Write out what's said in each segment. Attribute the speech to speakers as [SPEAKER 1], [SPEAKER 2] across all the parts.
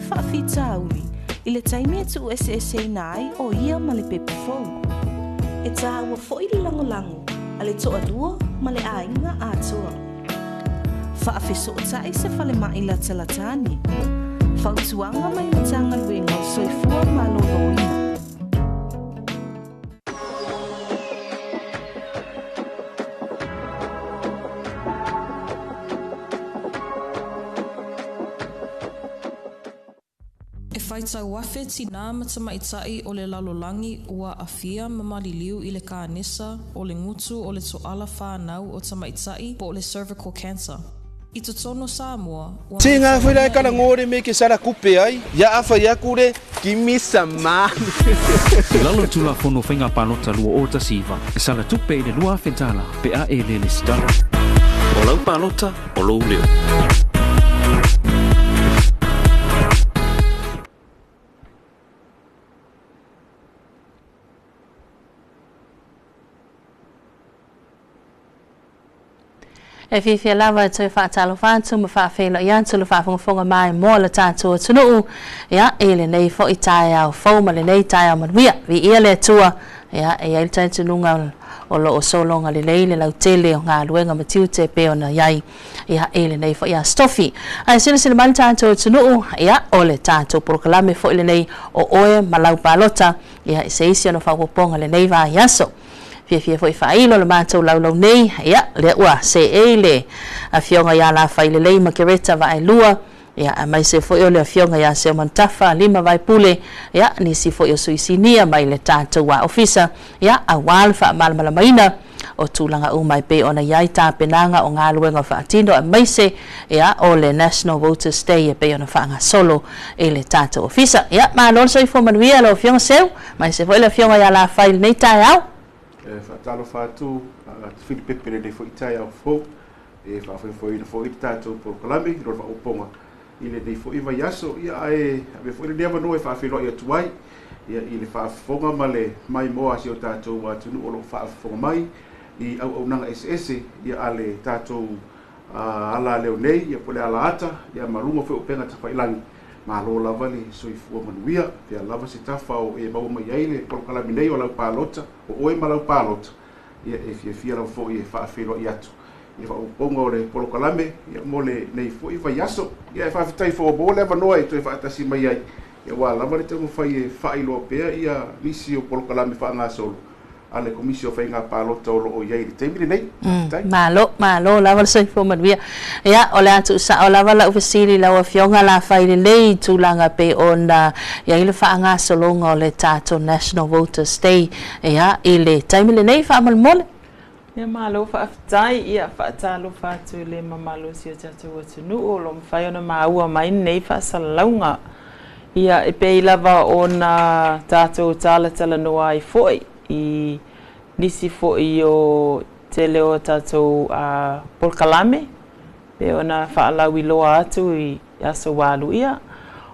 [SPEAKER 1] whaawhitauli I le taimi atu SSA nai o ia ma le pepe fou. E tā ua fwoi le lango a le toa dua ma le ainga atoa. Whaafeso o tai se whale mai la talatani. Whautuanga mai matanga luenga o soifua ma loloina.
[SPEAKER 2] Tau wafe tina matamaitai o le lalolangi ua afia mamaliliu I le kānesa o le ngutu o le toala whānau o tamaitai po o le cervical cancer. I totono Samoa...
[SPEAKER 3] Tinga whirai kana ngore me ke sara kupe ai, ia awha ia kure ki misa mani.
[SPEAKER 4] Lalo tula fono whainga palota lua o tasiva, e sara tupe I le lua whetala pe a e le stala. O lau palota, o lau leo.
[SPEAKER 5] E fifia lava e toi whaatalo whantu ma whaafelo I antu le whaafonga mai mo le tātua tunuu ia e le nei fo I tae au fau ma le nei tae au manuia vi ia le tua ia e ai tai tununga o lo o solonga le nei le lau tele o ngā luenga matiu te peo na iai ia e le nei fo ia stofi ai sila mali tātua tunuu ia o le tātua porokalame fo I le nei o oe ma lau palota ia e se isi ano whaapoponga le nei va iaso Fia foi failo le matou laulau nei ia le ua se ele a fionga ia la faile lei makereta va ai lua ia mai se foi o le fionga ia se mantafa lima vai pule ia ni si foi o suisinia mai le tatu wa ofisa ia a wal fa malmala maina o tulanga u mai pe ona ia ta penanga o ngaluenga fa tino a mai se ia o le National Voters Day pe ona fa nga solo ele tatu ofisa ia ma lo so fo manuia lo fionga seu mai se foi le fionga ia la faile nei tai au
[SPEAKER 3] Fatalo fatu Filipe pele de foi tai au fo e fa foi tato por kalame ro fa oponga ile de foi vai aso ia e ave foi de ava no e fa filo ia tuai ia ile fa fonga male mai mo asio tato wa tunu o lo fa fonga mai I au nanga SS ia ale tato ala leonei ia pole ala ata ia marunga foi openga tafa ilangi ma lo lava le soifua manuia pe lava se tafa o e bauma ia le por kalame nei o la palota o e malau palota ia e fia la fo ia fa filo ia tu ia o pongo le por kalame ia mole nei fo ia yaso ia fa fitai fo bo leva noi to fa tasi mai ia wa lava le temo fa ilo pe ia lisi o por kalame fa nga solo ale komisio fa nga palota o ia i temile nei
[SPEAKER 5] malo lava se fo manuia ia o le atu sa o lava la ofisili la o fionga la faile lei tulanga pe ona ia ile fa nga solo ngo le tato National Voters Day ia ile temile nei fa malmole
[SPEAKER 6] ia malo fa aftai ia fa talo fa tu le mamalo si tato watu nu o lo fa ona maua mai nei fa salaunga ia e pe lava ona tato tala no ai foi I nisi fo I o te leo tatou Pol Kalame pe ona whaalawi loa atu I aso walu ia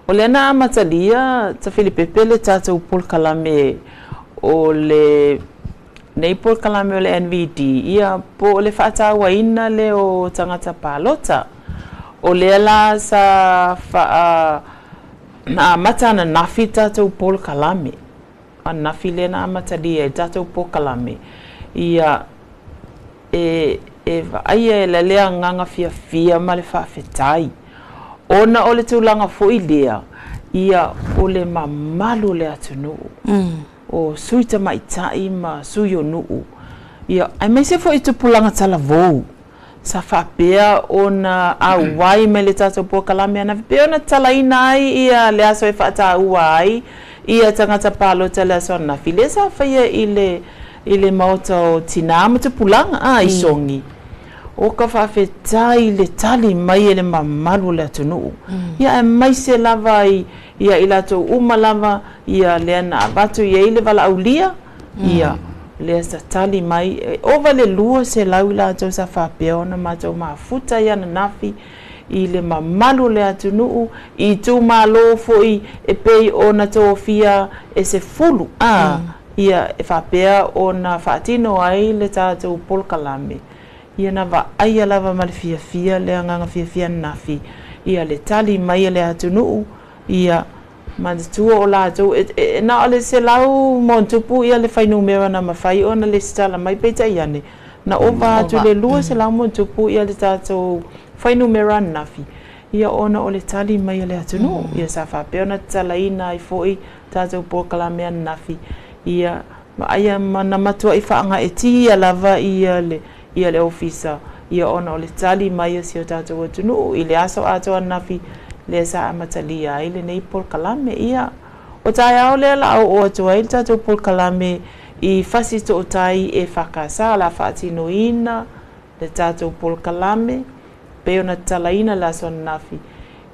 [SPEAKER 6] o le na amatalia ta Filipe pele tatou Pol Kalame o le nei Pol Kalame o le NVD ia po le whaatawa ina le o tangata palota o le la sa na matana nafi tatou Pol Kalame ana filena amatalia tatou Pol Kalame ia e ai le lea nganga fia ma le whaafetai ona o le tūlanga foi lea ia o le mamalu le atunu o suita maitai ma suyo nuu ia ai mai se foi tupulanga talavou sa whapea ona awai me le tatou Pol Kalame ana pea ona talaina ai ia le aso e whaata ua ai ia tangata palota le aso na file sa whaia ile mauta o tina ma te pulanga I songi o ka whawhetai le tali mai ele mamalu le atunu ia e mai se lava ia ila tō uma lava ia lea na abatu ia ile wala aulia ia lea sa tali mai ova le lua se lau ila tō sa whapea ona ma tō mafuta ia na nafi I le mamalu le atunu I tū malo foi e pei ona tō fia e se fulu ia e whapea ona whaatino ai le tātou Pol Kalame ia na wa aia lava ma le fia le anganga fia nafi ia le tali mai le atunu ia ma tua o lātou na ole se lau montupu ia le whainumera na mawhai ona le stala mai peita iane na ova atu le lua se lau montupu ia le tātou whainumera nafi ia ona o le tali mai le atunu ia sa whapea ona talaina i foi tātou pōkalamea nafi ia ma aia mana matua i whaanga e ti ia lava ia le ofisa ia ona o le tali mai si o tātou atunu i le aso ato nafi le sa amatalia ile nei pōkalame ia o tai au le la o atua i tātou pōkalame i fasito o tai e whakasa la whaatinoina le tātou pōkalame pe ona talaina la son nafi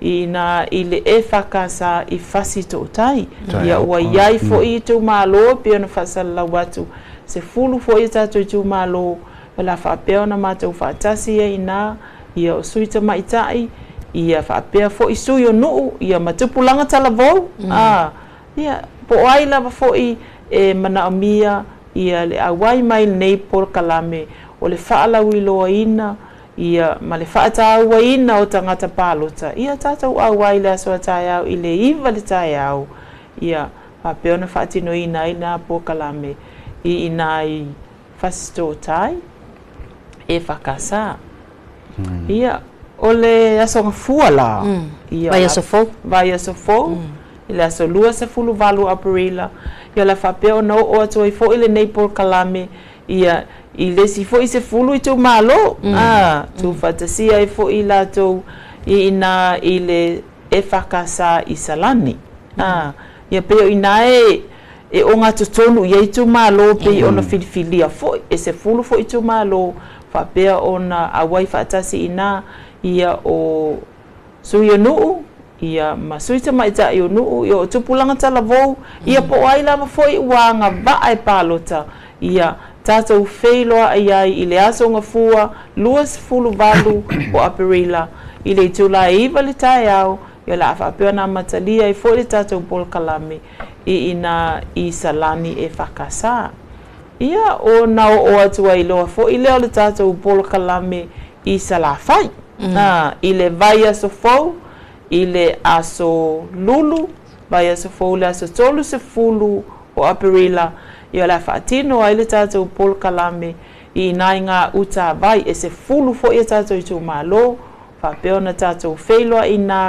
[SPEAKER 6] ina ile e whakasa i fasito o tai ia ua iai fo i tu malo pe ona whasala watu se fulu fo i tātou tu malo la whapea ona mātou whaatasi ina ia o suita maitai ia whapea fo i sui o nuu ia matupulanga talavou ia po ai lava fo i mana o mia ia le awai mai nei pōkalame o le whaalau loa ina ia ma le whaatau ina o tangata pālota ia tātou awai le asoa tai au i le iwa le tai au ia whapea ona whaatino ina i nā pōkalame i ina i fasito tai e whakasa ia o le asonga fuala
[SPEAKER 5] vai aso fo
[SPEAKER 6] ile aso lua se fulu valu aparila ia la whapea o nau o atua i fo ile nei pōkalame ia i le si fo i se fulu i tu malo tu whatasia i fo i latou i ina i le e whakasa i salani ia peo ina e o ngā tutonu i tu malo pe i ona filifilia fo e se fulu fo i tu malo whapea ona awai whatasi ina ia o sui o nuu ia masuita maita i o nuu ia o tupulanga talavou ia po ai lava foi wanga va e palota ia tātou wheiloa ai i le aso ngā fua luas fulu valu o aparila i le tula iwa le tai au ia la whapea na matalia i foi le tātou pōkalame i ina i salani e whakasa ia o nao o atua i loa foi leo le tātou pōkalame i salawhai i le vai aso fau, i le aso lulu, vai aso fau le aso tolu se fulu o aparila, i o la whaatino ai le tātou pōkalame i nai ngā uta vai e se fulu fo i tātou i tū malo, whapeo na tātou wheiloa i nā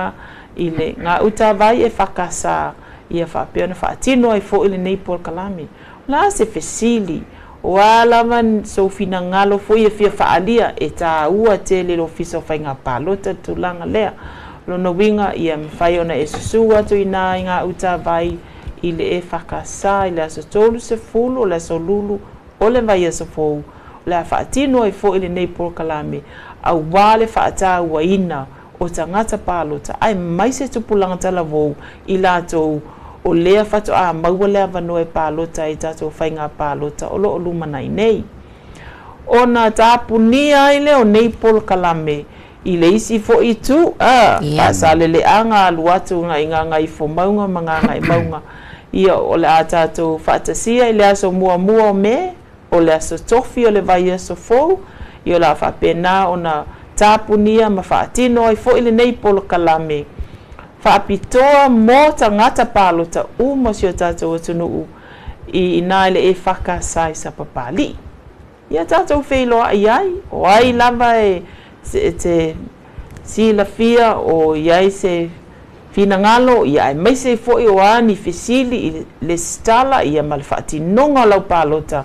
[SPEAKER 6] i le ngā uta vai e whakasa i a whapeo na whaatino ai fo i le nei pōkalame. La se fesili, o alaman so fina ngalo fo ia fia faalia e ta ua te le ofisa fai ngā palota tulanga lea lo no winga ia mwhai ona e susu atu i nā i ngā uta vai i le e whakasa i le aso tolu se fulu o le aso lulu o le vai aso fou le a whaatino i fo i le nei pōkalame a wale whaata ua ina o tangata palota ai mai se tupulanga talavou i lātou o lea fatu a maua lea vanoe pālota i tātou whainga pālota o loo lumanai nei. O nā tāpunia i leo nei pōkalame i le isi fo i tu, pāsale le anga aluatu ngā inga ngai fo maunga mga ngai maunga. Ia o le a tātou whaatasia i le aso mua mua o me, o le aso tofi o le vai aso fo, i o la whapena o nā tāpunia ma whaatino i fo i le nei pōkalame. Whaapitoa mō tangata pālota uma si o tātou atunuu i nāile e whakasai sa papali. Ia tātou wheiloa ai, o ai lava te sila fia o iai se fina ngalo, ia ai mai se foi o ani fesili i le stala ia ma le whaatinonga lau pālota.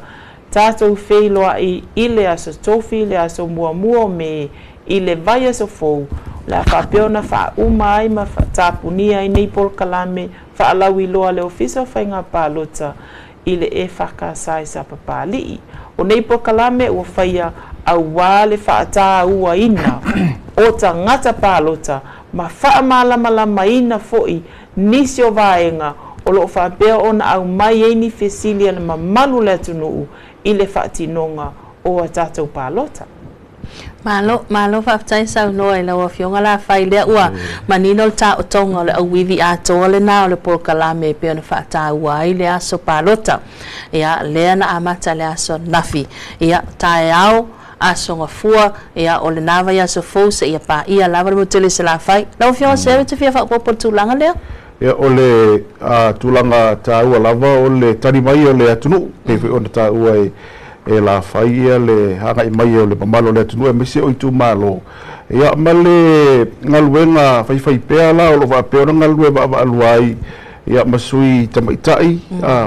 [SPEAKER 6] Tātou wheiloa i le aso tofi, le aso mua mua me i le vai aso fou. La whapeona wha uma ai ma tāpunia i nei pōkalame wha alau i loa le ofisa whainga pālota i le e whakasai sa papalii. O nei pōkalame ua whaia au wale whaata ua ina o ta ngata pālota ma wha malama ina foi nisi o vaenga o loo whapea ona au mai eini fesilia na mamalu le atunuu i le whaatinonga o a tātou pālota.
[SPEAKER 5] Malo whaptai sau noa i laua fionga la whai lea ua manino ta o tonga o le auwiwi a toa le nao le pōkalame pe ona whaata ua i le aso pālota. Ia lea na amata le aso nafi. Ia tae au aso ngā fua ia o le nawa i aso fau se ia pa ia lava le mutele se la whai. Lau fionga sewe te fia whakopo tūlanga lea?
[SPEAKER 3] ia ole tulanga taua lava ole tani mai ole atunu e fe ona taua e la faia le hanga I mai ole mamalo le atunu e mese o itu malo ia male ngaluenga fai pea la o va pea ngalue va aluai ia masui tamaitai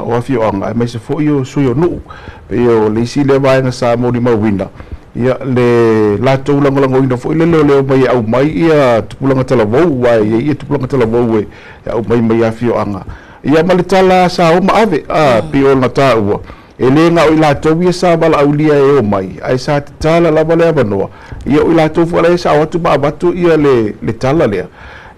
[SPEAKER 3] o afio anga me se fo io sui o nu pe o le si le vai na sa mo di mawina ia le la to lango ina fo le mai au mai ia tupulanga tala vou wai ia tupulanga tala vou e au mai afio anga ia male tala sa o ma ave pe o na taua ele nga o ila to ia sa bala aulia e o mai ai sa tala la bala banoa ia o ila to fo la sa o tu ba batu ia le tala le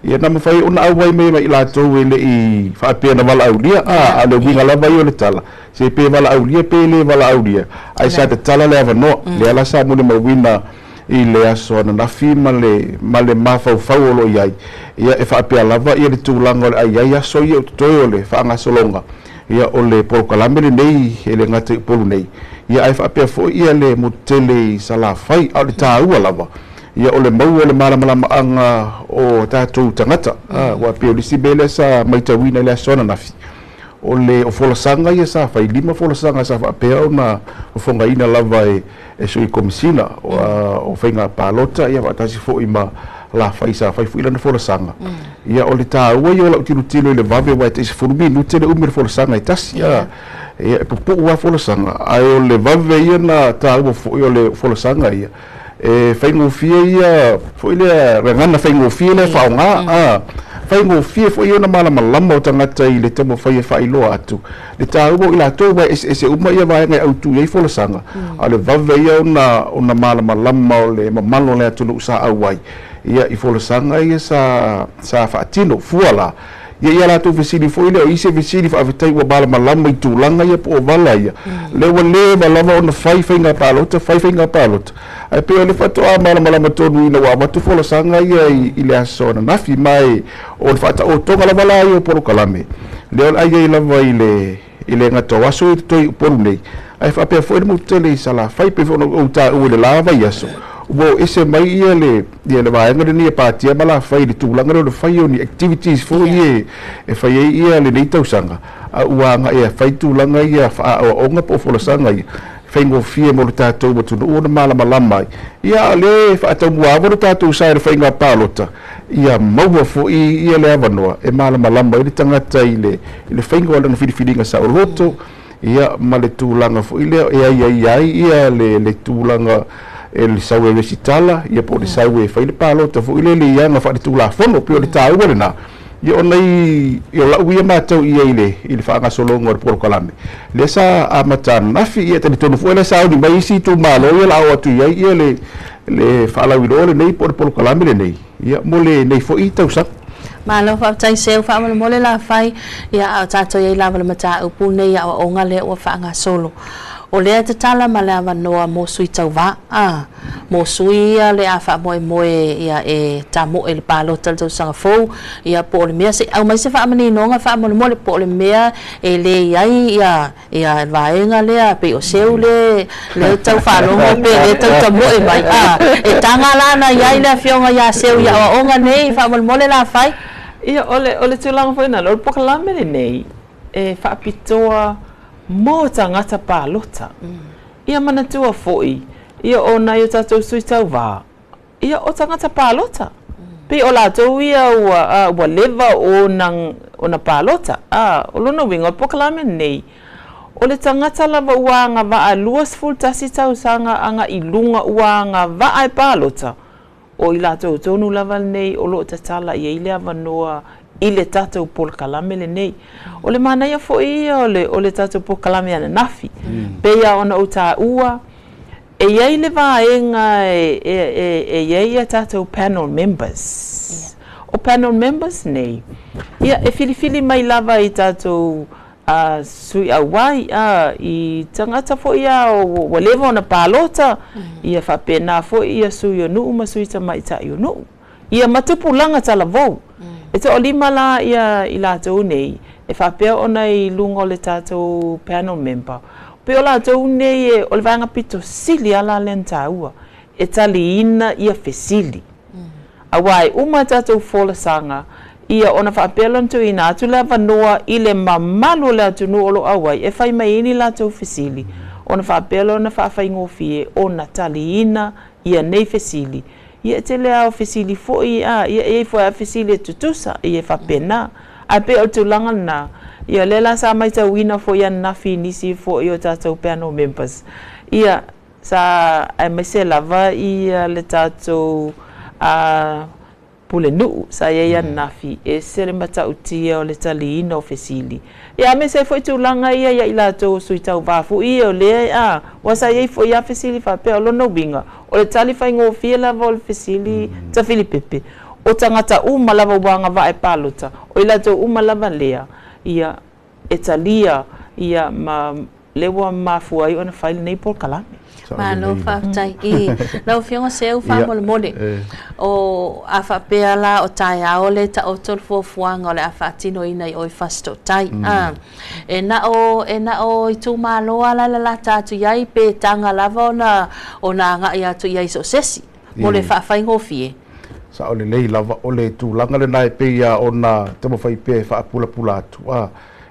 [SPEAKER 3] ia na mafai ona au mai mai ila to ele I fa pe na bala aulia le winga la vai o le tala se pe bala aulia pe le bala aulia ai sa tala le banoa le ala sa mo le mawina I le aso na nafi male mafau fau lo ia e fa pe lava ia le tulanga ai aso ia to le fa nga solonga ia ole Polokalame nei ele ngate polu nei ia ai fa pe fo ia le motele sala fai au le taua lava ia ole mau ole malama anga o tatu tangata wa pe ole sibele sa maitawina le sona nafi ole o folasanga ia sa fai lima folasanga sa fa pe ona o fongaina lava e sui komisina o fainga palota ia va tasi fo ima la faisa fai fuila na folasanga ia ole taua ia o tilo le vave wa te furmi no te umir folasanga itas ia pupu wa folasanga ai ole vave ia na taua fo ole folasanga ia e fai no fia ia fo ile rengana fai no fia le faunga fai no fia fo ia na malama o tangata I le tamo fai lo atu le taua ila to wa ese uma ia va ngai autu ia folasanga ale vave ia ona malama o le mamalo le atu sa awai ia I folasanga ia sa fatino fuala ia la tu visini fo ile o ise visini fa avitai wa bala malama I tulanga ia po vala ia le lava ona fai nga palota ai pe le fato a malama tonu ina wa matu folasanga ia I le aso na nafi mai o fata o tonga la vala ia Polokalame le ai lava ile ngato waso toi poru nei ai fa pe fo mo tele sala fai pe fo o ta o le lava ia so wo ese mai ia le vai ngare ni patia mala fai le tulanga le fai ni activities fo ie e fai ia le nei tausanga ua nga ia fai tulanga ia fa o nga po folasanga ia fai ngo fie mo le tatou mo tunu ona malama ia le fa tau mua mo le tatou sai le fai nga palota ia maua fo ia le avanoa e malama I le tangata I le fai ngo na fidifilinga sa roto ia ma le tulanga fo ile ia le tulanga el sawe resitala ia po le sawe fai le palota fo ile le ia nga fa le tula fono pe le tau le na ia ona ia la uia matau ia ile fa nga solongo o Polokalame le sa amata nafi ia te tonu fo le sa ni mai si tu malo ia la o tu ia le fa la widole nei po Polokalame le nei ia mo le nei fo I tau sa
[SPEAKER 5] malo fa tai seu fa mo le la fai ia a tato ia lava le mata upu nei ia o nga le o fa nga solo o le te tala ma le avanoa mo sui tauva mo sui le a fa moe ia e tamo e le palota tau sanga fou ia po le mea se au mai se fa mani nonga fa mo le po le mea e le ia vaenga le a pe o seu le tau fa longa pe le tau tamo e mai e tanga lana ia le fionga ia seu ia o nga nei fa mo le la fai
[SPEAKER 6] ia ole tulanga foi na lo Polokalame nei e fa pitoa mo tangata palota ia manatua foi ia ona ia tatou sui tauva ia o tangata palota pe o latou ia ua leva ona palota o lona winga o Polokalame nei o le tangata lava ua anga va luas full tasi tausanga anga I lunga ua anga va ai palota o I latou tonu lava nei o lo tatala ia ile avanoa I le tatou Polokalame le nei o le mana ia fo ia o le tatou Polokalame ana nafi pe ia ona o ta ua e ia le vaenga e ia tatou panel members o panel members nei ia e filifili mai lava I tatou sui awai I tangata fo ia o leva ona palota ia fa pena fo ia sui o nuu ma sui tamai ta I nuu ia matupulanga tala vou e te o lima la ia I latou nei e whapea ona I lunga o le tatou panel member pe o latou nei e o le vanga pito sili ala len taua e tali ina ia fesili awai uma tatou folasanga ia ona whaapelo tu ina atu la vanua i le mamalu le atu nu olo awai e whai mai ini la tau fesili ona whaapelo na whaafai ngofie ona tali ina ia nei fesili ia te lea o fesili fo ia e fo a fesili tutusa ia whapena a pe o tulanga na ia lela sa mai tau ina fo ia nafi nisi fo i o tātou panel members ia sa ai mai se lava ia le tātou pule nuu sa ia nafi e sere mata utia o le tali ina o fesili ia me se foi tulanga ia ia ila to sui tau vafu ia le wasa ia foi ia fesili fa pe lo no binga o le tali fa ngo fiela vol fesili ta Filipepe o tangata uma lava wanga va e palota o ila to uma lava lea ia etalia ia ma lewa mafu ai ona file nei por kalame
[SPEAKER 5] Malo whaftai i. Lau whionga seu whamole mole. O a whapea la o tai aole ta o tol fuafuanga o le a whaatino ina i oi whasto tai. E na o i tū māloa la tātu iai pe tanga lava o na anga i atu iai so sesi. Mole whaafai ngofie.
[SPEAKER 3] Sa ole lei lava ole tu langa le nai pe ia ona te mo fai pe fa pula pula atu.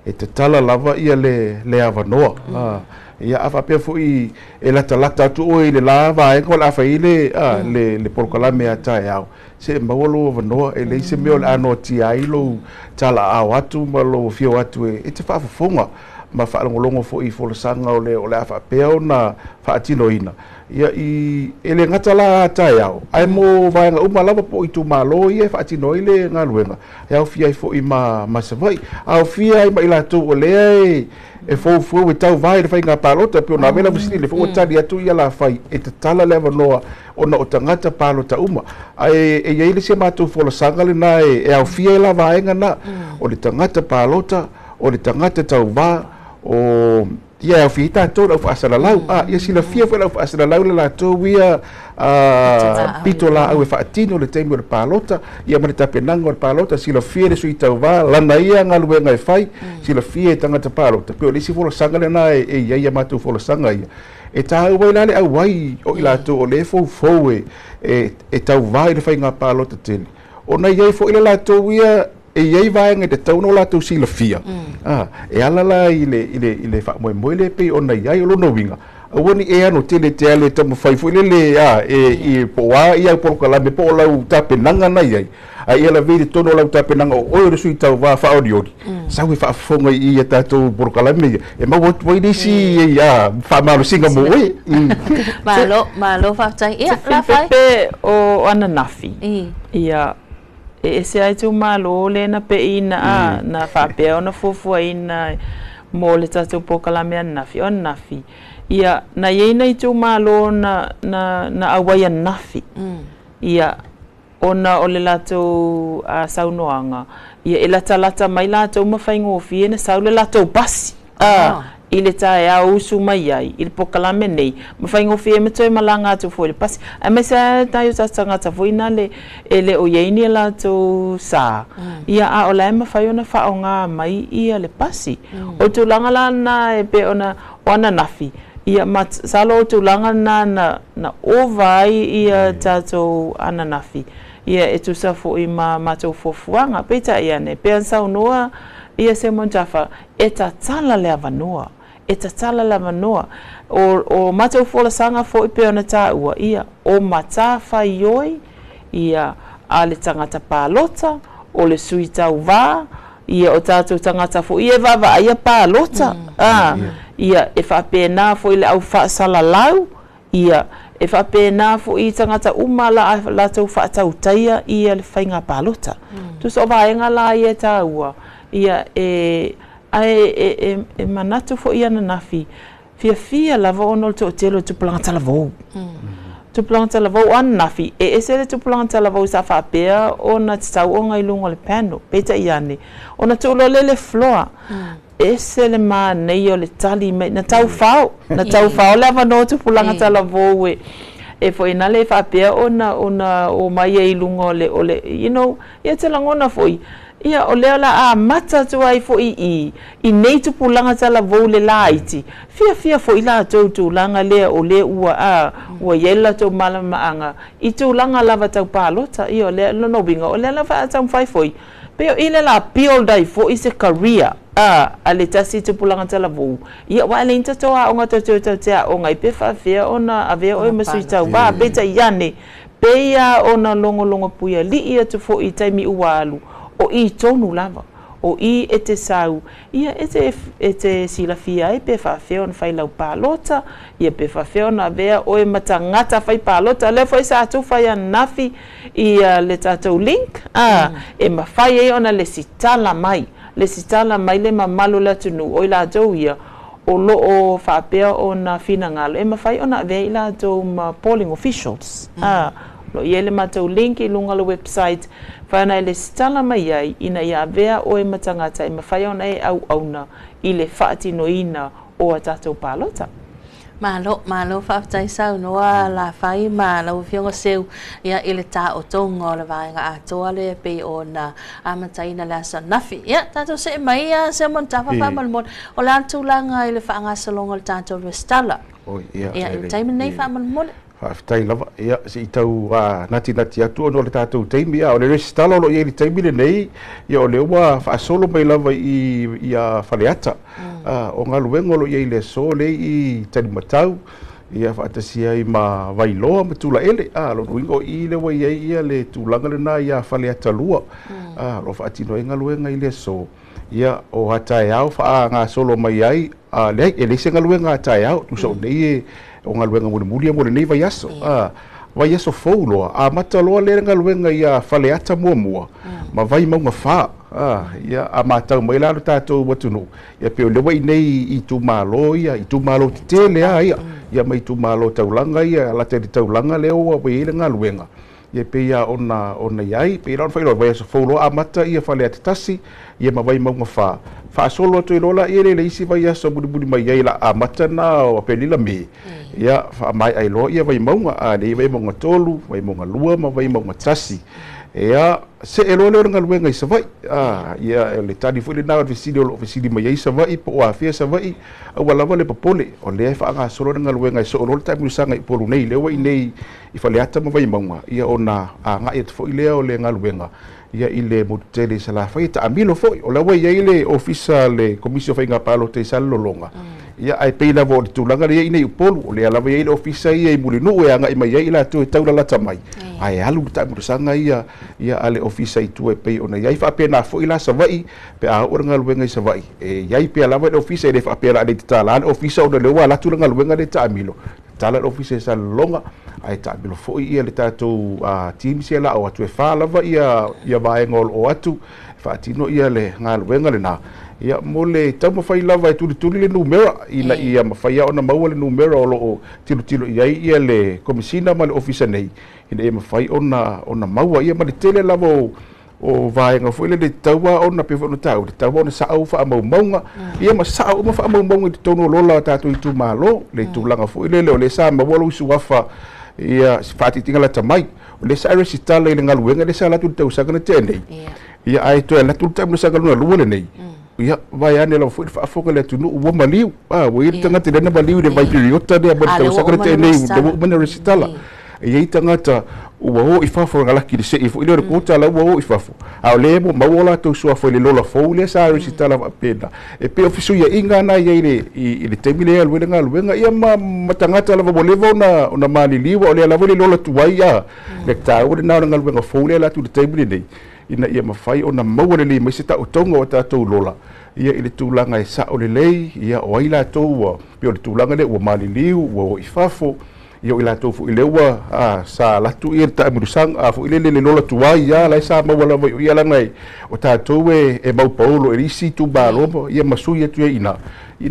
[SPEAKER 3] E te tala lava ia le avanoa. Ia afa pe foi e la talata tu o le lava e ko la fa ile le porkalame ata ya se mawolo vano e le se me o ano ti ai lo tala a watu malo fio watu e te fa fonga ma fa longo foi fo sanga o le afa pe ona fa tino ina ia i ele ngatala ata ya ai mo vai nga uma lava po itu malo ia fa tino ile nga luenga ya fia foi ma se vai au fia i ila tu o le e fo e tau vai fai nga palota pe ona vela busini le fo tali atu ia la fai e te tala leva noa ona o tangata palota uma ai e ia se matu fo la sanga le na e au fia la vai nga na o le tangata palota o le tangata tau va o ia au fia to la fa sala lau ia sila fia fo la fa sala lau la to ia pitola au fa tino le tempo le palota ia ma ta penanga le palota sila fia le sui tau va lana ia nga luenga e fai sila fia tangata palota pe o lisi fo sanga le na e ia matu fo sanga ia e ta wai lale au wai o ila to o le fo e tau vai le fai nga palota tele ona ia fo ila la to ia e iei vai ngai te tau no la tu sila fia e ala la ile fa mo le pe ona ia o lo no winga woni e ano tele te ale te mo fai foi le e po wa ia por kala me po la ta penanga na ia ai ela vile tono la ta penanga o re sui tau va fa odi sa we fa fonga ia ta to por kala me e ma what way this ia fa malo singa mo e
[SPEAKER 5] malo fa tai ia la fai
[SPEAKER 6] pe o ana nafi ia e se ai tu malo le na pe ina na fa pe ona fufu ina mo le ta to por kala me nafi on nafi ia na yeina i tu malo na awai nafi ia ona o le lato saunoanga ia e lata mai lato mawhai ngofi na sau le lato basi i le tae a usu mai ai i le pokalame nei mawhai ngofi e matoi malanga atu fo le pasi a me sa tayo sa tangata fo ina le ele o yeini lato sa ia a o la e mawhai ona whaonga mai ia le pasi o tu langa lana e pe ona nafi ia salo tu langa na ovai ia tato ananafi ia e tu sa fo i matou fofuanga peta ia ne pe sa noa ia se montafa eta tala le avanoa o matou fo la sanga fo i pe ona ta ua ia o matafa ioi ia ale tangata palota o le suita uva ia o tatou tangata fo ia vava ia palota ia e fa pena fo ile au fa sala lau ia e fa pena fo i tangata umala la tau fa tau taia ia le fainga palota tu so vaenga la ia taua ia e manatu fo ia na nafi fia lava ono to telo tu planta lavo tu planta lavo an nafi e ese tu planta lavo sa fa pea ona tsau onga ilungo le pano peta iane ona tu lo le floor ese le ma nei o le tali me na tau fao lava no tu pulanga tala voe e foi na le fa pe ona o mai e lungo le you know ia te langona foi ia o le la mata tu ai foi i nei tu pulanga tala voe le laiti fia foi la tu langa le o le ua yela tu malama anga i tu langa lava tau palota io le no binga o le lava tau fai foi Pe o ile la pio dai fo i se career. Ale tasi te pulanga tala vo. Ia wa le inta toa o ngata te o ngai pe fa fea ona ave o masui tau ba beta iane. Pe ia ona longo puia li ia te fo i taimi ualu o i tonu lava. O i e te sau, ia e te silafia e pe whawheo na whai lau pālota, ia pe whawheo na vea o e matangata whai pālota, le whai sa atu whai anafi i le tātou link, e mawhai e ona le sitala mai le mamalu la tunu, o i la tau ia, o lo o whapea o na whina ngalo, e mawhai ona vea i la tau polling officials, lo i ele matau link i lunga le website, whaina ele stala mai ai, ina ia vea o e matangata, e mawhai ona e au na i le whaatino ina o a tātou pālota.
[SPEAKER 5] Malo whaafitai sau noa la whai malo whionga seu ia i le tā o tonga o le vāinga atoa le pe o na amataina le asa nafi. Ia, tātou se mai ia se mon tafa whamalmon o le antulanga i le whaanga salonga le tātou restala. Ia, i taimi nei whamalmon.
[SPEAKER 3] Whaafitai lava, ia, si i tau nati atu ono le tātou teimi, ia, o le resitala o lo ia li teimi le nei, ia o le ua whaasolo mai lava i a whaleata. O ngā luenga lo ia i le so le i tani matau, ia whaatasia i ma vailoa ma tula ele, lo nuingo i le wa ia le tūlanga le nā ia whaleata lua, lo whaatino e ngā luenga i le so. Ia, o hatae au, wha ngā solo mai ai, le e leise ngā luenga hatae au, tu so nei e, o ngā luenga mune mulia mo le nei vai aso. Vai aso fau loa. A mata loa le ngā luenga ia whaleata mua. Ma vai maunga wha. Ia a mātau mai lalo tātou watunu. Ia peo lewa i nei i tū mālo ia, i tū mālo te tele ia. Ia mai tū mālo taulanga ia, la te taulanga leo a wei le ngā luenga. Ia pe ia ona iai, pe ia whailo vai aso fau loa a mata ia whaleata tasi, ia ma vai maunga wha. Whaasolo atu i lola i le isi vai aso budi mai iai la a mata na o pelila me. Ia mai ai loa ia vai maunga, nei vai maunga tolu, vai maunga lua, ma vai maunga tasi. Ia se e loa leo ngā luenga i savai. Ia le tani fwile nā fisili o lo fisili mai iai savai, po o awhia savai, au alawa le papole. O lea wha ngā solo ngā luenga i so o lolo tai munisanga i polu nei, lewa i nei i whaleata ma vai maunga. Ia o nā ngā i atfo i lea o le ngā luenga. Ia i le motele sa la whai ta amilo foi, o lawa ia i le ofisa le komisio whai ngā palo te salolonga. Ia ai peina vo le tūlanga le ia i nei upolu, o le alawa ia i le ofisa ia i mulinu e anga i mai ia i la tu e taula lata mai. Ai alu ta murusanga ia ale ofisa i tu e pei ona ia i wha pena foi la savai, pe a ora ngā luenga i savai. E ia i pe alawa le ofisa i le wha pena le tala, ane ofisa o le lewa la tūlanga luenga le ta amilo. Tala le ofisa i salolonga, ai ta amilo foi ia le tātou team se la o atu e wha lava ia vaenga o atu, whaatino ia le ngā luenga le nā. Ia mo le tau mawhai lava e tuli le numera, ina ia mawhaia ona maua le numera o loo tilo iai ia le komisina ma le ofisa nei. Ina ia mawhai ona maua ia ma le tele lava o vaenga fo le taua ona pe fono tau, le taua ona saau wha mau maunga, ia ma saau ma wha mau maunga i tono lola tātou i tū mālo, le tūlanga fo le o le sa maua lo isu wafa ia whaati tinga la tamai, o le sa resitala i le ngaluenga le sa latu tau sanga na tēnei. Ia ai toa latu tau na sanga luna lua le nei. Ia vai ane la foi fa foka le tunu o maliu o i tanga te lena maliu le vai periota de ba tau sakre te nei o mana resitala ia tangata o i fa fo ngala ki se i fo ile ko ta la o i fa fo a le mo ma ola to so fo le lola fo le sa resitala pena e pe ofisu ia inga na ia i le temile al wenga luenga ia ma tangata la bo levo na mali liwa o le la vole lola tu vai ia le ta o na nga luenga fo le la tu le temile nei ina ia mawhai o na maua le mai se ta o tonga o tātou lola. Ia i le tūlanga e sa o le lei, ia o aila tōua, pio le tūlanga le ua maliliu, ua o ifafo, ia o ila tō fu i le ua sa latu i le ta amurusanga, fu i le lola tuai, ia lai sa maua lava i ia langai, o tātou e mau paolo, e risi tū bāloma, ia masui atu e ina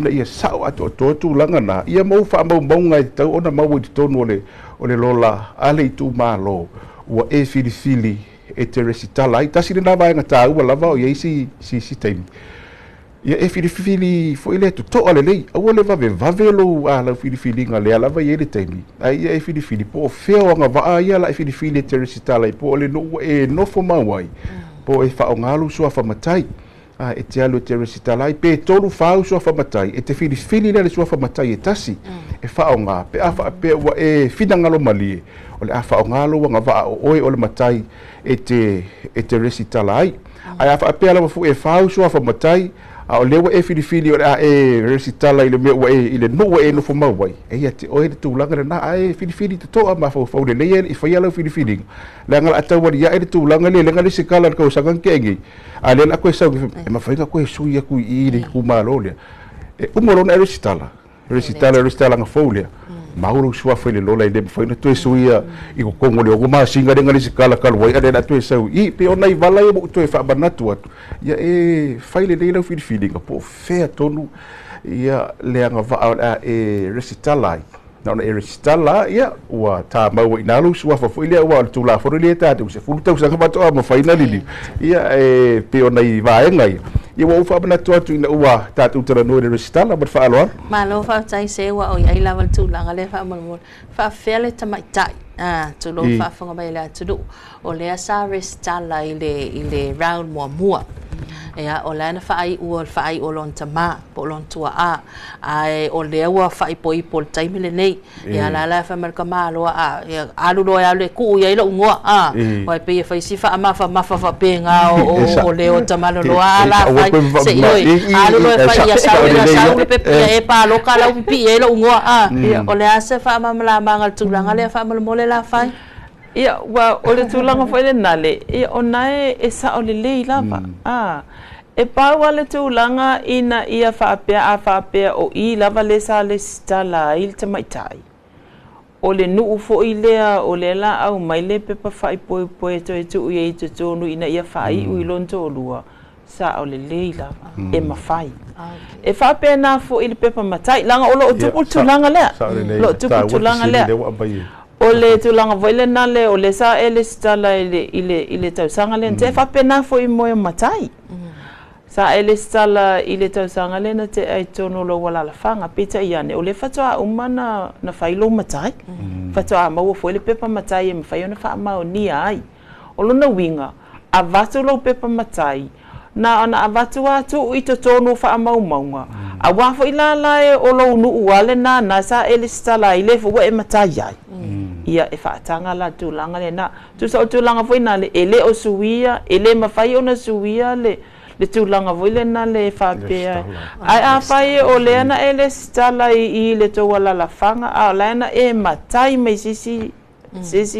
[SPEAKER 3] ia sao ato o tūlanga na, ia mau wha mau maunga i tau, ona mau i tonu o le lola, ale i tū mālo, ua e fili e te resitala ai tasi le nava nga tāua lava o iei si taimi. Ia e whiriwhiri fo ile tu toa le lei, au le vavelo a lau whiriwhiri nga lea lava iei le taimi. Ai ia e whiriwhiri po o wheo anga waa ia la e whiriwhiri e te resitala ai po o le no e nofo mawai, po e wha o ngalu sua whamatai. e te alu te resitala i pe tolu fau so fa matai e te fili le so fa matai e tasi e fa nga pe afa pe wa e fina ngalo mali o le afa ngalo nga va o le matai e te resitala ai afa pe ala fu e fau so fa matai o lewa e fili o e resitala ile me ile no e no fo mawai e ia te o e tu langa na ai fili te to ma fo le le e fa ia fili la ngala ata wa ia e tu langa le ngala se kala ko sangan ke ngi ale la ko sa e ma fa ko su ia ku i le ku malo le e umoro na resitala nga folia mauro sua foi le lola ide foi na tu su ia i ko kongo le o ma singa de ngala se kala wai ale na tu sa i pe ona i vala e mo tu e fa banatu atu ia e faile le fili nga po fe tonu ia le nga va e resitala na e resitala ia wa ta mau ina lu sua fa foi le wa tu la for le ta tu se fu tu sa ba to ma finally ia e pe ona i va ngai ia wa fa banatu atu ina wa ta tu tra no resitala ba fa alo
[SPEAKER 5] ma lo fa tai se wa o ia level tu la ngale fa mo fa fele ta mai tai tu lo fa fa mai la tu o le sa resitala ile round mo ia o lana fa ai o lon tama po lon tua ai o le wa fa i po time le nei ia la fa mer ka malo ia alu lo ia le ku ia lo ngo o pe fa si fa ma fa pe nga o le o tama lo ala fa se oi alu lo fa ia sa pe e pa lo ka la pi ia lo ngo o le asa fa ma la mangal tu langa le fa mo le la fa
[SPEAKER 6] ia wa o le tulanga foi le nale ia ona e sa o le lei lava e pa wale tulanga ina ia fa apea o I lava le sa le stala il te maitai o le nu fo ilea o le la au mai le pepa fa po to e tu i te tonu ina ia fa I u lon to lua sa o le lei lava e mafai e fa apea na fo il pepa matai langa o lo tu tulanga le lo tu tulanga le o le tulanga voile na le o le sa ele stala ile tau sanga le te fa pena fo I moe matai sa ele stala ile tau sanga le na te ai tono lo wala la fanga pita iane o le fatoa umana na failo matai fatoa mau fo le pepa matai e mfai ona fa mau ni ai o lona winga a vatu lo pepa matai na ona avatu atu I to tono fa mau maunga a wafo ilala e o lo nu uale na sa ele stala ile fo e matai ai ia e whaatanga la tūlanga le na. Tu sa o tūlanga foi na le ele o suia, ele mawhai o na suia le tūlanga foi le na le whapea. Ai a whai o le ana e le stala I le tō wala la whanga, a le ana e matai mai sisi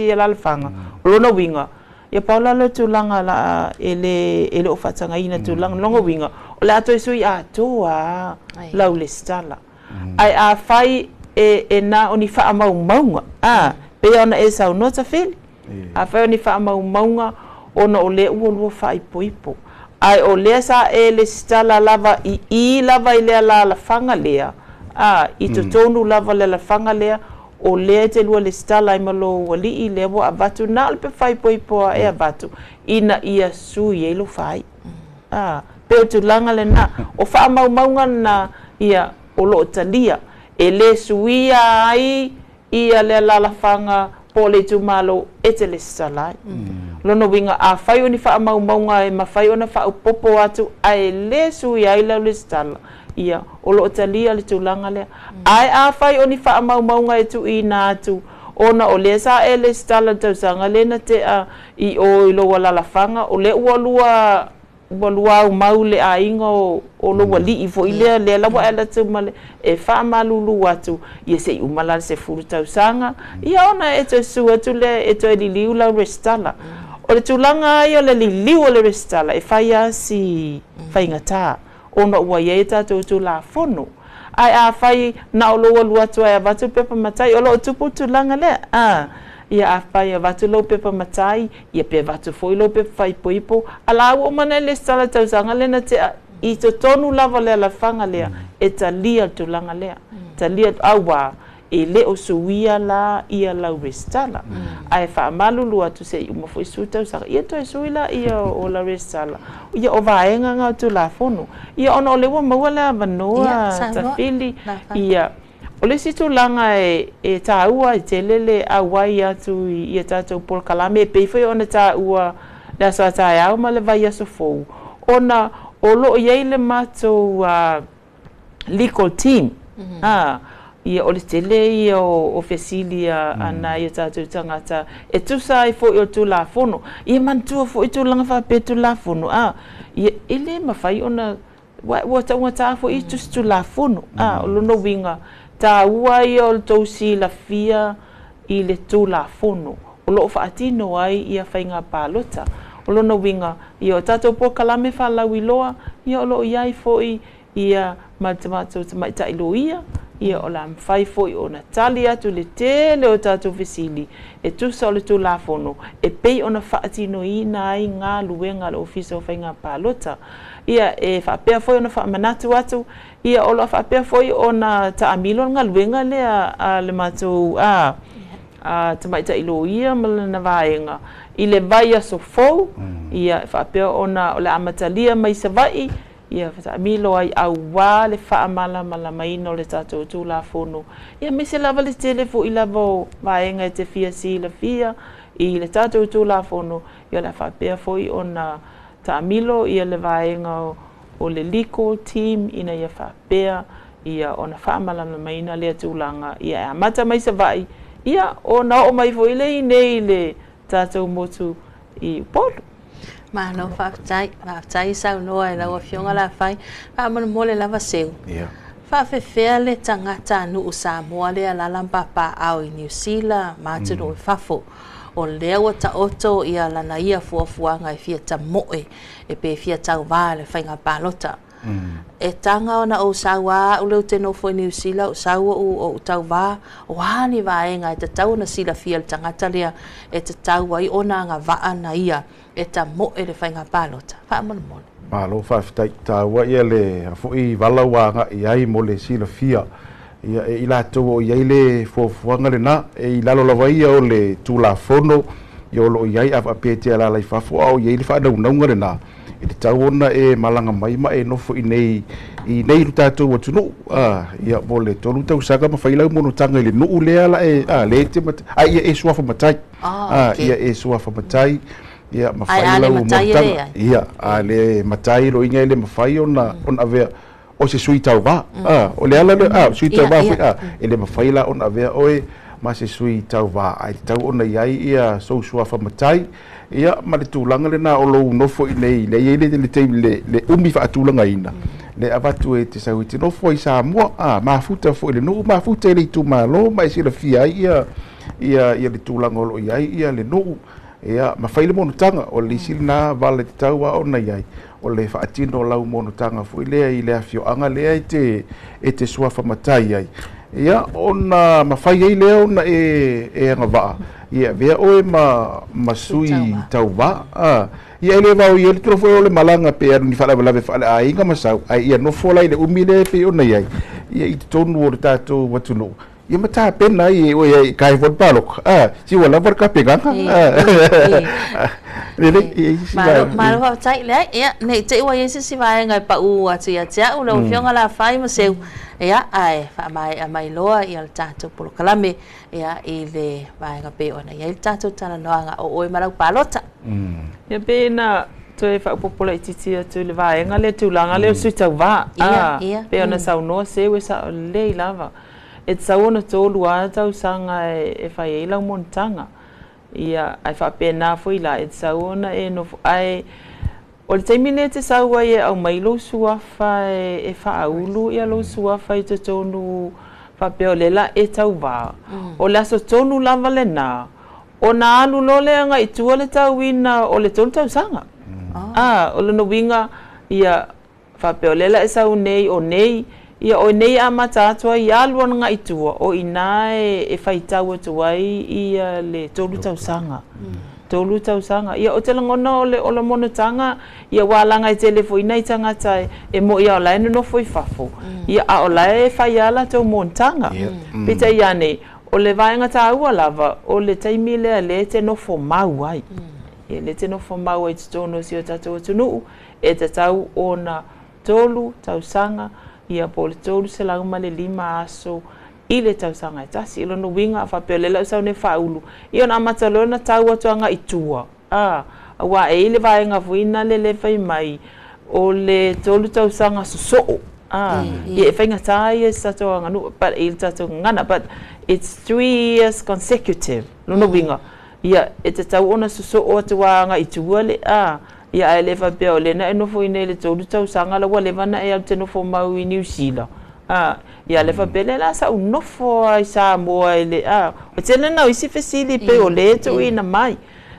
[SPEAKER 6] e la whanga. O lona winga. Ia paula le tūlanga la ele o whaatanga ina tūlanga longa winga. O le ato e sui a toa lau le stala. Ai a whai e na oni wha maunga. Pe ona e sau nota fili. A whai oni wha maunga ona o le ua wha ipo. Ai o lea sa e le stala lava I lava I lea la whanga lea. I to tonu lava le la whanga lea. O lea te lua le stala I malo wali I lea wa avatu. Na alpe whai poipoa e avatu. Ina ia sui e lo whai. Pe o tu langa le na. O wha maunga na ia o lo talia. E le suia ai ia le lalafanga po le tumalo e te le salai. Lono winga a whai oni wha maunga e ma whai ona wha upopo atu a e le suia ai lau le stala. Ia o lo talia le tulanga lea. Ai a whai oni wha maunga e tu I na atu. Ona o le sa e le stala tausanga le na te I o ilo wa lalafanga o le ualua o maule a inga o lo wali I fo ilea le lawa e la tumale e wha malulu atu ia se I umala se furu tausanga ia ona e to su atu le e to e li liu la restala o le tulanga ia le li liu le restala e whai asi whai ngata ona ua ia e tato tu la fono ai a whai na o lo lu atu e avatu pepa matai o lo tupu tulanga le ia a whai a watu lau pepa matai, ia pe watu foi lau pepa whai poipo, ala au o mana le stala tausanga lena te I to tonu lava lea la whanga lea, e talia tulanga lea, talia awa, e le o suia la ia lau restala. Ai wha malulu atu se uma foi su tausanga, ia to e suila ia o la restala, ia o vaenga ngau tu la fono, ia ona o lewa maua lea manoa, ta fili, ia, o le situ langa e tāua I te lele a wai atu I a tātou Paul Kalame e peifoi ona tāua le aso a tāe au ma le vai aso fou. Ona o lo iai le matou legal team ia o le tele ia o fesilia ana ia tātou tangata e tusa i fo i o tulafono ia mantua fo i tulaga whape tulafono ia ele mawhai ona wa taunga tā fo i tusi tulafono o lono winga tā ua ia o le tausi la fia i le tulafono o loo whaatino ai ia whainga pālota o lono winga ia o tātou po kalame whalau i loa ia o loo iai fo i ia matamatou tamaita i lo ia o la mwhai foi o na tali atu le tele o tātou fesili e tusa o le tulafono e pei o na whaatino i na ai ngā luenga le ofisa o whainga pālota ia e whaapea foi o na whaamanatu atu ia o la whaapea foi o na taamilo ngā luenga le matou tamaita i lo ia malana vaenga i le vai aso fou ia whaapea o na o le amatalia mai sa vai ia milo ai au wā le whaamala malamaina o le tātou tulafono. Ia me se lava le tele fo i lava vaenga e te fia si la fia i le tātou tulafono. Ia le whapea fo i o na taamilo ia le vaenga o le legal team ina ia whapea ia o na whaamala malamaina le tūlanga. Ia e amata mai sa vai. Ia o na o mai fo i le nei le tātou motu i polo.
[SPEAKER 5] Ma no whaftai sau noa e lau a fionga la whai. Wha mana mole lava seu. Whawhewhea le tangata nu u Samoa le alalampa pa au i New Zealand, mātunu i whafo. O leo o ta oto i alana ia fuafuanga i fia ta moe e pe fia tau vā le whainga pālota. E tanga o na o sawa o leo teno fo i New Zealand o sawa o tau vā o hani vaenga e te tau na sila fia le tangata lea e te tau ai ona nga vaa na ia e ta mo e le whainga pālota. Whaamana mone.
[SPEAKER 3] Malo whawhitai tāua ia le fo i walawanga i ai mo le sila fia. Ia e ila tau o iai le fuafuanga le na e i lalo lawa ia o le tulafono i olo iai a whapete ala lai whafo au iai le whaanaunga le na. I te tau ona e malanga mai ma e nofo i nei lu tātou watunu. Ia mo le tolu tau saka ma whailau mono tanga i le nuu lea la le te matai. Ia e suafa matai. Ia e suafa matai. Ia ma whailau mono tanga. Ia le matai lo inga le mawhai ona avea o se sui tau wā. O le ala le sui tau wā. E le mawhaila ona avea oe ma se sui tau wā. Ai te tau ona iai ia sou suafa matai. Ia ma le tūlanga le nā o lou nofo i nei le iei le teimi le umi wha tūlanga ina le avatu e te sau i te nofo i Samoa mafuta fo i le nuu mafuta i le tu malo ma isi la fia ia le tūlanga o lo iai ia le nuu ia ma whaile mono tanga o le isi nā wale te taua o na iai o le wha atino o lau mono tanga fo i lea i lea fio anga lea e te suafa matai ai ia ona mawhai ei lea ona e anga waa ia vea oe ma sui tau wā ia ele vau ia le trofo o le malanga pe anu ni whalawe whale a inga masau ai ia nofo lai le umile pe ona iai ia i te tonu o le tātou watunu ia mata pena i o ia kai fot palok si wala var ka peganga
[SPEAKER 5] Malo wa tai le ia nei te wa yesi si vai ngai pa u atu ia tia u lo fionga la fai ma seu ia ai fa mai loa ia tātou polo kalame ia i le vai nga pe ona ia tātou tana noanga o oi marau palota
[SPEAKER 6] ia pena toe fa popola ititi atu le vai nga le tūlanga le sui tau wā pe ona sau noa seu e sa le lava e tau ona tōlu a tau sanga e whai e lau montanga ia ai whapena fo i la e tau ona e no ai o le taimine te sau ai e au mai lo suafa e whaulu ia lo suafa i te tonu whapeo lela e tau wā o le aso tonu lava le nā o nā alu lo le anga i tua le tau ina o le tonu tau sanga o le no winga ia whapeo lela e sau nei o nei ia o nei a mata atua i alua nga i tua o ina e whaitau atua i le tolu tau sanga. Tolu tau sanga. Ia o te langona o le monotanga ia wālanga i telefoina i tangata e mo ia o lai no foi fafo. Ia a o lai e whaiala tau montanga. Pita ia nei o le vaenga ta ua lava o le taimi lea le te nofo mau ai. Ia le te nofo mau ai te tono si o tatou atunuu e te tau o na tolu tau sanga ia po le tolu se lauma le 5 aso i le tausanga e tasi ilo no winga a whapeolela usau ne whaulu i ona amatalo na tau atuanga i tua wa e ile vaenga fuina le le whai mai o le tolu tausanga so ia whainga tai sa to nganu but il tato ngana but it's 3 years consecutive no winga ia e te tau ona so o te wanga i tuale ia e lewa peo le na e nofo ine le tolu tausanga la wa lewa na e al te nofo mau i New Zealand ia le fa bele la sa un nofo ai sa mo ele o tele na isi fesili pe o le to ina mai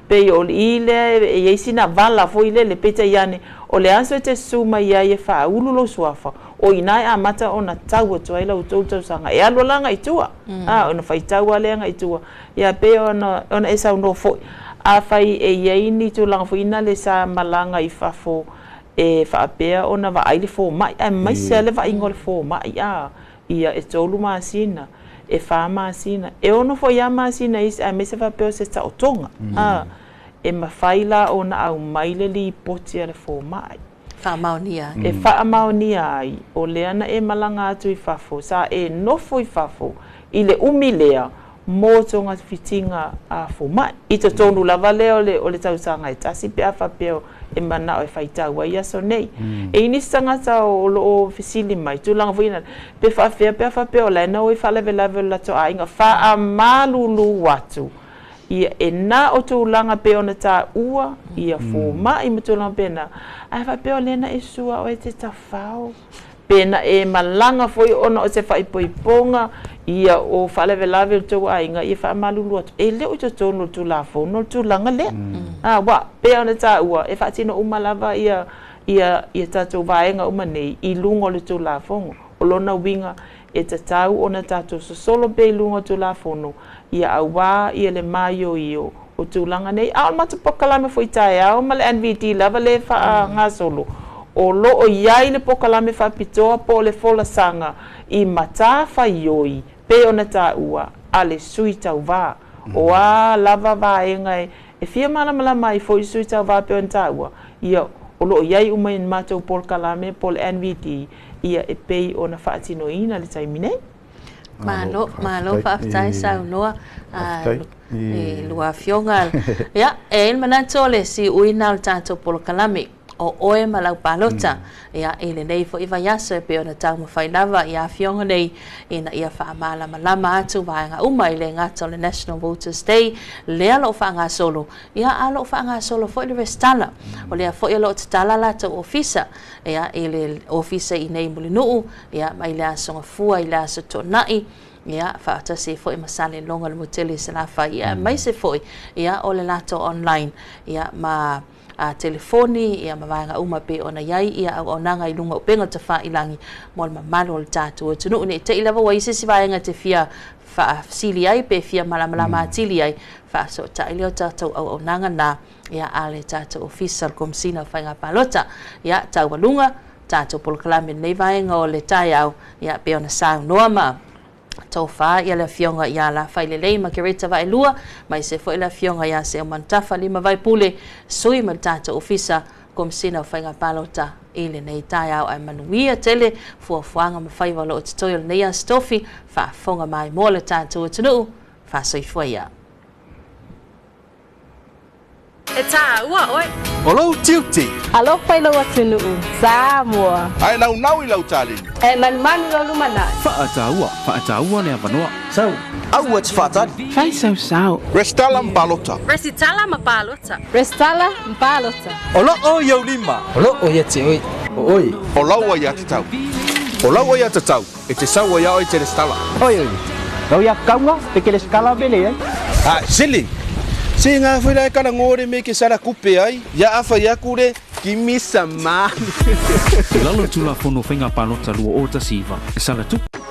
[SPEAKER 6] pe o ile e isi na vala fo ile le peta iane o le aso te suma ia e fa ulu lo suafa o ina a mata ona tau to ai la utou sanga e alo langa i tua ona fai tau ale nga i tua ia pe ona esa no fo a fai e ye ni to langa fo ina le sa malanga i fa fo e fa pea ona va ai le fo mai mai se le va ingol fo mai ia e tolu masina e fa masina e ono fo ya masina is a me se fa pea se ta otonga e mafaila ona au mai le li poti le fo mai
[SPEAKER 5] fa maonia
[SPEAKER 6] e fa maonia ai o le ana e malanga atu i fafo sa e no fo i fafo i le umilea mo tonga fitinga a fo mai i te tonu lava leo o le tausanga e tasi pe a fa pea e mana o e faitau ai aso nei e ini sangata o lo fisili mai tu langa voina pe fa pe o la no e fa leve la to ainga fa a malulu watu ia e na o tu langa pe ona ta ua ia fo mai me tu langa pena ai fa pe o lena e sua o e te tafao pena e malanga foi ona o se fai poiponga ia o fa leve to ainga ia fa malulu watu e le o to no tu la fo no tu langa le wa pe ona ta ua e fa tino umalava ia tato vaenga umane i lungo le tu la fo o lona winga e te tau ona tato solo pe lungo tu la fono ia awa ia le mayo io o tu langa nei a mata pokalame foi tai au ma le NVT lava le fa nga solo o lo o iai le pokalame fa pitoa po le fola sanga i mata fa ioi pe ona ta ua ale sui tau va o a lava vaenga e fia mala mai foi sui tau va pe ona ta ua ia o lo iai uma in mato pokalame po le NVT ia e pei ona fa atino ina le taimine
[SPEAKER 5] malo fa aftai sa noa e lua fionga ya e manatole si uina tato pokalame o oe malau palota ia ele nei fo iva yaso pe ona tau mo fai lava ia fionga nei ina ia fa mala malama atu vaenga uma ile ngato le National Voters Day le alo fa nga solo ia alo fa nga solo fo le restala o le fo ilo tala la to ofisa ia ele ofisa i nei mulinu ia mai le aso fua ile aso to nai ia fa ta se fo masale longa le moteli se la fa ia mai se fo ia o le lato online ia ma a telefoni ia mawanga uma pe ona yai ia o nanga i lunga upenga te wha ilangi mo le mamalo le tātua tunu ne te ilawa wa isi si vaenga te fia wha sili ai pe fia malamalama atili ai wha so ta ilio tātou au nanga na ia ale tātou official komsina whainga palota ia tau walunga tātou polokalame nei vaenga o le tai au ia pe ona sao noa ma tau wha ia le fionga ia la whailelei ma kereta vai lua mai se fo ila fionga ia se o mantafa lima vai pule sui ma tata ofisa komsina o whainga palota ile nei tai au ai manuia tele fuafuanga ma whaiva lo o titoio le neia stofi wha fonga mai mo le tata o tunu wha soifua ia
[SPEAKER 7] e tā ua oi
[SPEAKER 8] o lau tiuti
[SPEAKER 7] alo whailo atunu Samoa
[SPEAKER 8] ai nau i lau tālini
[SPEAKER 7] e mani lo lumana
[SPEAKER 4] Whaataua ne awanoa.
[SPEAKER 9] Sau.
[SPEAKER 8] au ats whaatani
[SPEAKER 9] Fai sau.
[SPEAKER 8] Restala Mpalota
[SPEAKER 7] Resitala mapalota Restala mpalota
[SPEAKER 8] o lo o iau lima
[SPEAKER 9] Olo o ia te oi. O oi.
[SPEAKER 8] o lau ai atatau o lau ai atatau e te sau ai au i te restala
[SPEAKER 9] Oi oi. Kau ia kaunga pe ke le skala bele ai.
[SPEAKER 8] sili si ngā whera e kana ngore me ke sara kupe ai ia awha ia kure ki misa mani
[SPEAKER 4] Lalo tula fono whainga palota lua o ta siva. E sala tupu.